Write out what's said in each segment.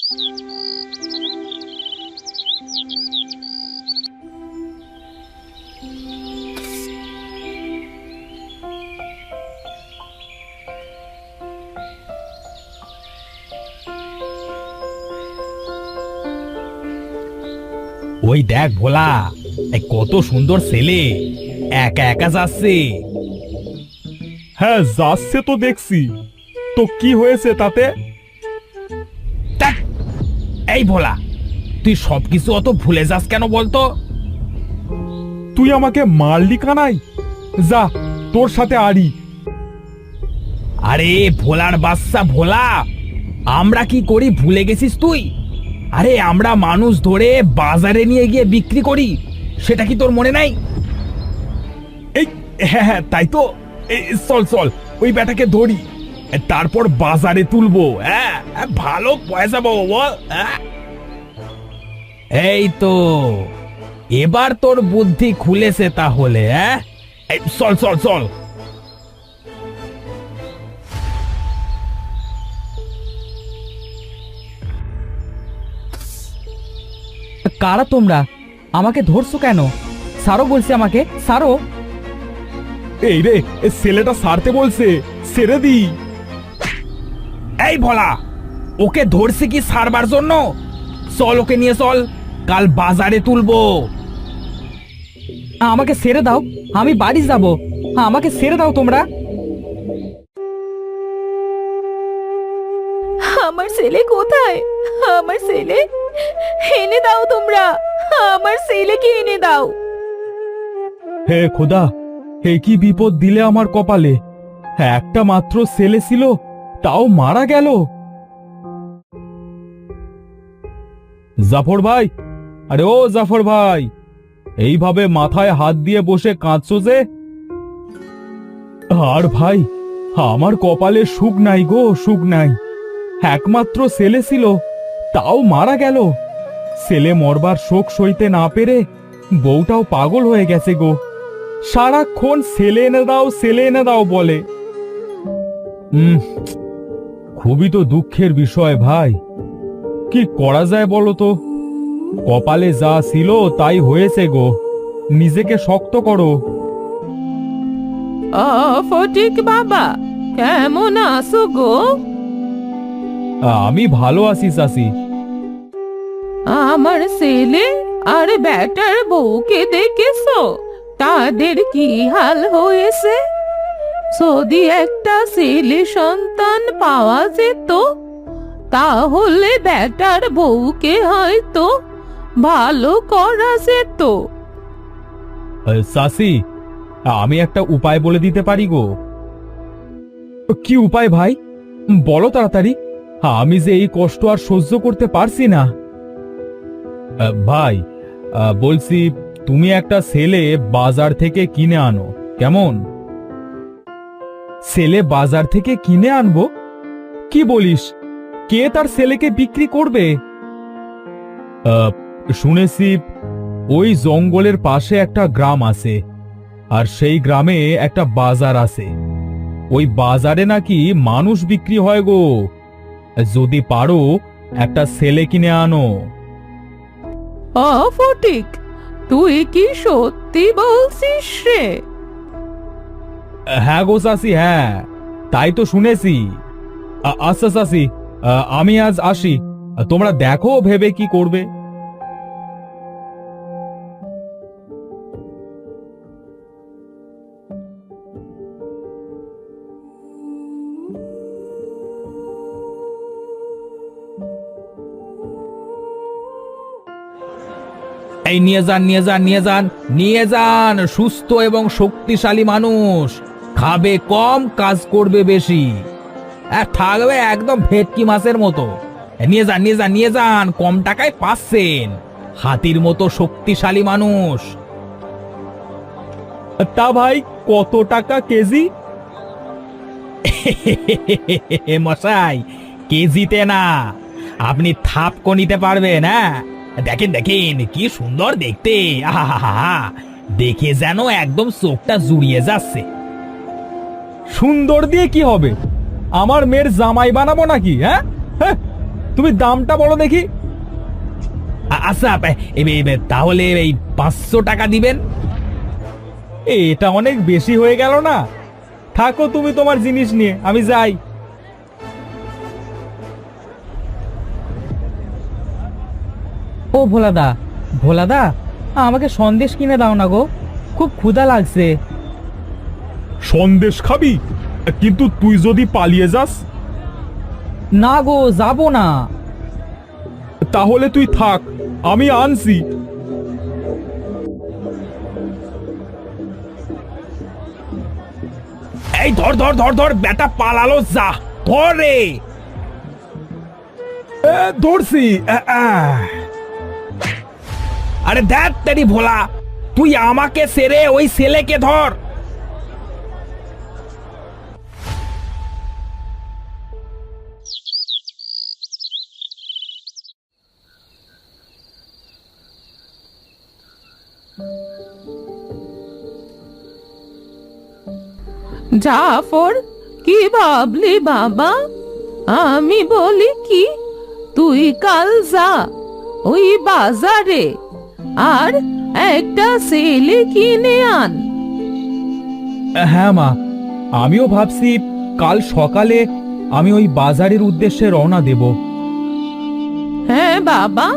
ওই দেখ ভোলা, কত সুন্দর ছেলে একা একা যাচ্ছে। হ্যাঁ যাচ্ছে তো দেখছি, তো কি হয়েছে তাতে? এই ভোলা, তুই সবকিছু অত ভুলে যাস কেন বলতো? তুই আমাকে মারলি কানাই, যা তোর সাথে আড়ি। আরে ভোলার বাচ্চা ভোলা, আমরা কি করি ভুলে গেছিস তুই? আরে আমরা মানুষ ধরে বাজারে নিয়ে গিয়ে বিক্রি করি, সেটা কি তোর মনে নাই? এই হ্যাঁ হ্যাঁ তাই তো, চল চল ওই বেটাকে ধরি, তারপর বাজারে তুলবো। হ্যাঁ, ভালো পয়সা পাবো বল। এই তো এবার তোর বুদ্ধি খুলেছে তাহলে। হ্যাঁ, চল চল চল। কারা তোমরা? আমাকে ধরছো কেন? সারো বলছে, আমাকে সারো। এই রে, ছেলেটা সারতে বলছে, ছেড়ে দি। এই ভোলা, ওকে ধরছি কি সারবার জন্য? চল ওকে নিয়ে চল, কাল বাজারে তুলবো। আমাকে ছেড়ে দাও, আমি বাড়ি যাব। আমাকে ছেড়ে দাও তোমরা। আমার ছেলে কোথায়? আমার ছেলে এনে দাও তোমরা, আমার ছেলেকে এনে দাও। হে খোদা, হে কি বিপদ দিলে আমার কপালে। একটা মাত্র ছেলে ছিল, তাও মারা গেল। জাফর ভাই, আরে ও জাফর ভাই, এইভাবে মাথায় হাত দিয়ে বসে কাঁদছো যে? আর ভাই, আমার কপালে সুখ নাই গো, সুখ নাই। একমাত্র ছেলে ছিল, তাও মারা গেল। ছেলে মরবার শোক সইতে না পেরে বউটাও পাগল হয়ে গেছে গো। সারাক্ষণ ছেলে এনে দাও, ছেলে এনে দাও বলে। খুবই তো দুঃখের বিষয় ভাই, কি করা যায় বলো তো? কপালে যা ছিল তাই হয়েছে গো, নিজেকে শক্ত করো। ফটিক বাবা, কেমন আছো গো? আমি ভালো আছি চাচি। আমার ছেলে আর বেটার বউকে দেখেছো? তাদের কি হাল হয়েছে? যদি একটা ছেলে সন্তান পাওয়া যেত, তাহলে বেটার বউকে হয়তো ভালো করা যেত। চাচি, আমি একটা উপায় বলে দিতে পারি গো। কি উপায় ভাই, বলো তাড়াতাড়ি। আমি যে এই কষ্ট আর সহ্য করতে পারছি না। ভাই বলছি, তুমি একটা ছেলে বাজার থেকে কিনে আনো, কেমন? ছেলে বাজার থেকে কিনে আনবো? কি বলিস? কে তার ছেলেকে বিক্রি করবে? শুনেছি ওই জঙ্গলের পাশে একটা গ্রাম আছে, আর সেই গ্রামে একটা বাজার আছে। ওই বাজারে নাকি মানুষ বিক্রি হয় গো। যদি পারো একটা ছেলে কিনে আনো। ফটিক, তুই কি সত্যি বলছিস রে? হ্যাঁ গো চাচি, হ্যাঁ তাই তো শুনেছি। আচ্ছা চাচি, আমি আজ আসি, তোমরা দেখো ভেবে কি করবে। এই নিয়ে যান, নিয়ে যান, নিয়ে যান, নিয়ে যান। সুস্থ এবং শক্তিশালী মানুষ, খাবে কম, কাজ করবে বেশি, থাকবে একদম ভেটকি মাছের মতো। নিয়ে যান, নিয়ে যান, নিয়ে যান, কম টাকায় পাচ্ছেন। হাতির মতো শক্তিশালী মানুষ। তা ভাই, কত টাকা কেজি? মশাই, কেজিতে না, আপনি থাপকো নিতে পারবেন। হ্যাঁ, দেখেন দেখেন কি সুন্দর দেখতে, আহা, দেখে যেন একদম চোখটা জুড়িয়ে যাচ্ছে। সুন্দর দিয়ে কি হবে? আমার মেয়ের জামাই বানাবো নাকি? হ্যাঁ, তুমি দামটা বলো দেখি। আচ্ছা তাহলে এই 500 টাকা দিবেন। এটা অনেক বেশি হয়ে গেল না? থাকো তুমি তোমার জিনিস নিয়ে, আমি যাই। ও ভোলাদা, ভোলাদা, আমাকে সন্দেশ কিনে দাও না গো, খুব ক্ষুধা লাগছে। সন্দেশ খাবি? কিন্তু তুই যদি পালিয়ে যাস? না গো, যাবো না। তাহলে তুই থাক, আমি আনছি। এই ধর ধর ধর ধর, বেটা পালালো, যা ধর রে। ধরছি। আরে দেখ তেরি ভোলা, তুই আমাকে সেরে ওই ছেলেকে ধর। জাফর, কি ভাবলি বাবা? আমি বলি কি, তুই কাল যা ওই বাজারে আর একটা ছেলে কিনে আন। হ্যাঁ মা, আমিও ভাবছি কাল সকালে আমি ওই বাজারের উদ্দেশ্যে রওনা দেব। হ্যাঁ বাবা,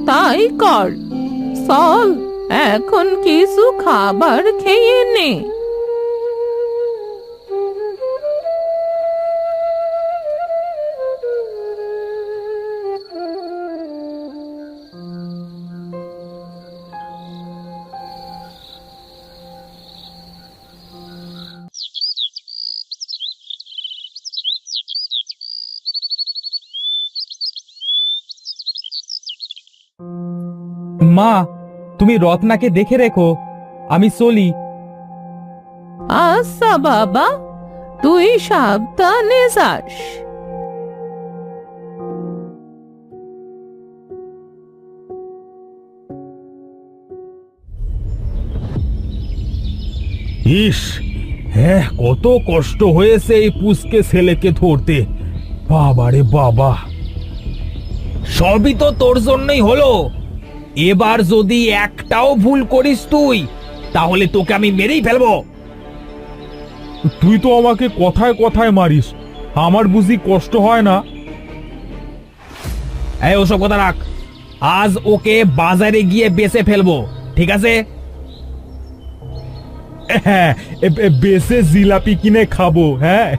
তাই কর। চল, এখন কিছু খাবার খেয়ে নে। মা, তুমি রত্নাকে দেখে রেখো, আমি চলি। আচ্ছা বাবা, তুই সাবধানে যাস। ইস, হ্যাঁ, কত কষ্ট হয়েছে এই পুষকে ছেলেকে ধরতে। বাবারে বাবা। সবই তো তোর জন্যই হলো। এবার যদি একটাও ভুল করিস তুই, তাহলে তোকে আমি মেরেই ফেলবো। তুই তো আমাকে কথায় কথায় মারিস, আমার বুঝি কষ্ট হয় না? এই ওসব কথা রাখ, আজ ওকে বাজারে গিয়ে বেচে ফেলবো, ঠিক আছে? হ্যাঁ, বেশে জিলাপি কিনে খাবো। হ্যাঁ।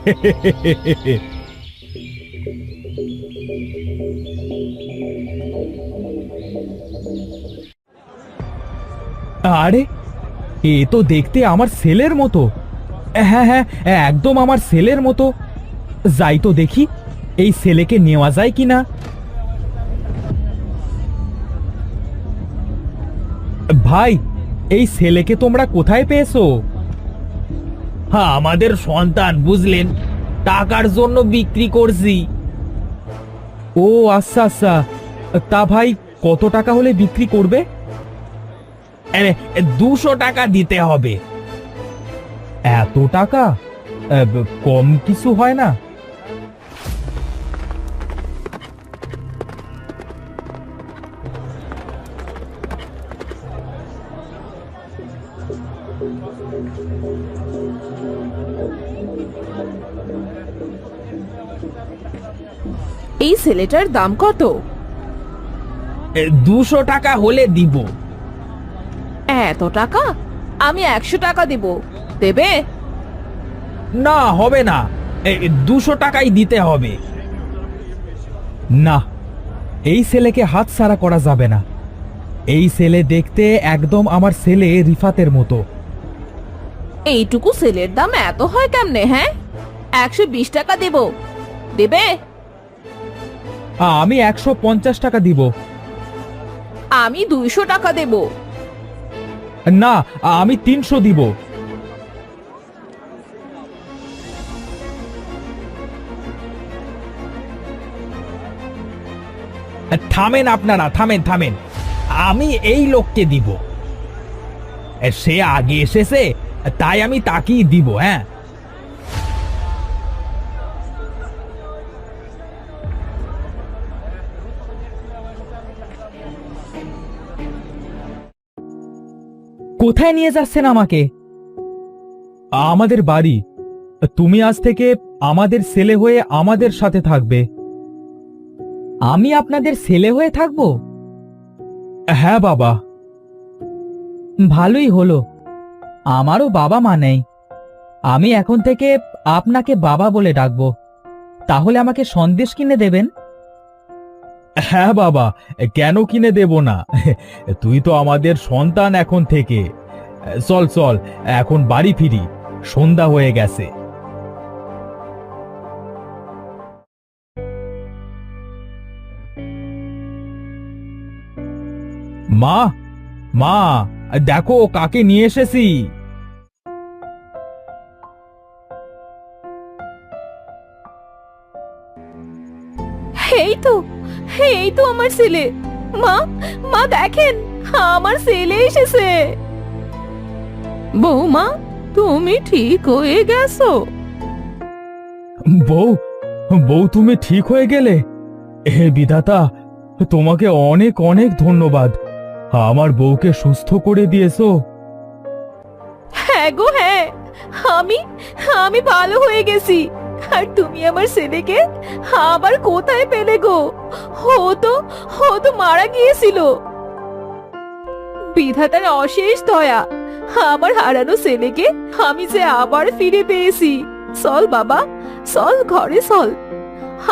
আরে, এ তো দেখতে আমার ছেলের মতো। হ্যাঁ হ্যাঁ, একদম আমার ছেলের মতো। যাই তো দেখি এই ছেলেকে নেওয়া যায় কিনা। ভাই, এই ছেলেকে তোমরা কোথায় পেয়েছো? হ্যাঁ, আমাদের সন্তান, বুঝলেন, টাকার জন্য বিক্রি করছি। ও আচ্ছা আচ্ছা, তা ভাই কত টাকা হলে বিক্রি করবে? 200 টাকা দিতে হবে। এত টাকা? কম কিছু হয় না? এই ছেলেটার দাম কত? 200 টাকা হলে দিব। এত টাকা? আমি 100 টাকা দেব, দেবে? না, হবে না, 200 টাকাই দিতে হবে। না, এই ছেলেকে হাতছাড়া করা যাবে না। এই ছেলে দেখতে একদম আমার ছেলে রিফাতের মতো। এইটুকু ছেলের দাম এত হয় কেমনে? হ্যাঁ, 120 টাকা দেব, দেবে? আমি 150 টাকা দিব। আমি 200 টাকা দেব। না, আমি 300 দিব। থামেন আপনারা, থামেন থামেন, আমি এই লোককে দিব। সে আগে এসেছে, তাই আমি তাকেই দিব। হ্যাঁ, কোথায় নিয়ে যাচ্ছেন আমাকে? আমাদের বাড়ি। তুমি আজ থেকে আমাদের ছেলে হয়ে আমাদের সাথে থাকবে। আমি আপনাদের ছেলে হয়ে থাকবো? হ্যাঁ বাবা। ভালোই হলো, আমারও বাবা মা নেই। আমি এখন থেকে আপনাকে বাবা বলে ডাকবো। তাহলে আমাকে সন্দেশ কিনে দেবেন? হ্যাঁ বাবা, কেন কিনে দেব না? তুই তো আমাদের সন্তান এখন থেকে। চল চল, এখন বাড়ি ফিরি, সন্ধ্যা হয়ে গেছে। মা, মা, দেখো কাকে নিয়ে এসেছি। এই তো আমার ছেলে। মা, মা দেখেন, আমার ছেলে এসেছে। বৌমা, তুমি ঠিক হয়ে গেছো? বউ, বউ তুমি ঠিক হয়ে গেলে? হে বিধাতা, তোমাকে অনেক অনেক ধন্যবাদ। আমার বউকে সুস্থ করে দিয়েছো। হ্যাঁ গো হ্যাঁ, আমি আমি ভালো হয়ে গেছি। আর তুমি আমার ছেলেকে আবার কোথায় পেলে গো? ও তো মারা গিয়েছিল। বিধাতার অশেষ দয়া, আমার হারানো ছেলেকে আমি যে আবার ফিরে পেয়েছি। চল বাবা, চল ঘরে চল,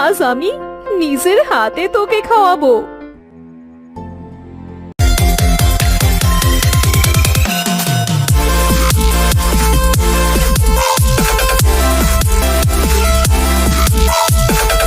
আজ আমি নিজের হাতে তোকে খাওয়াবো।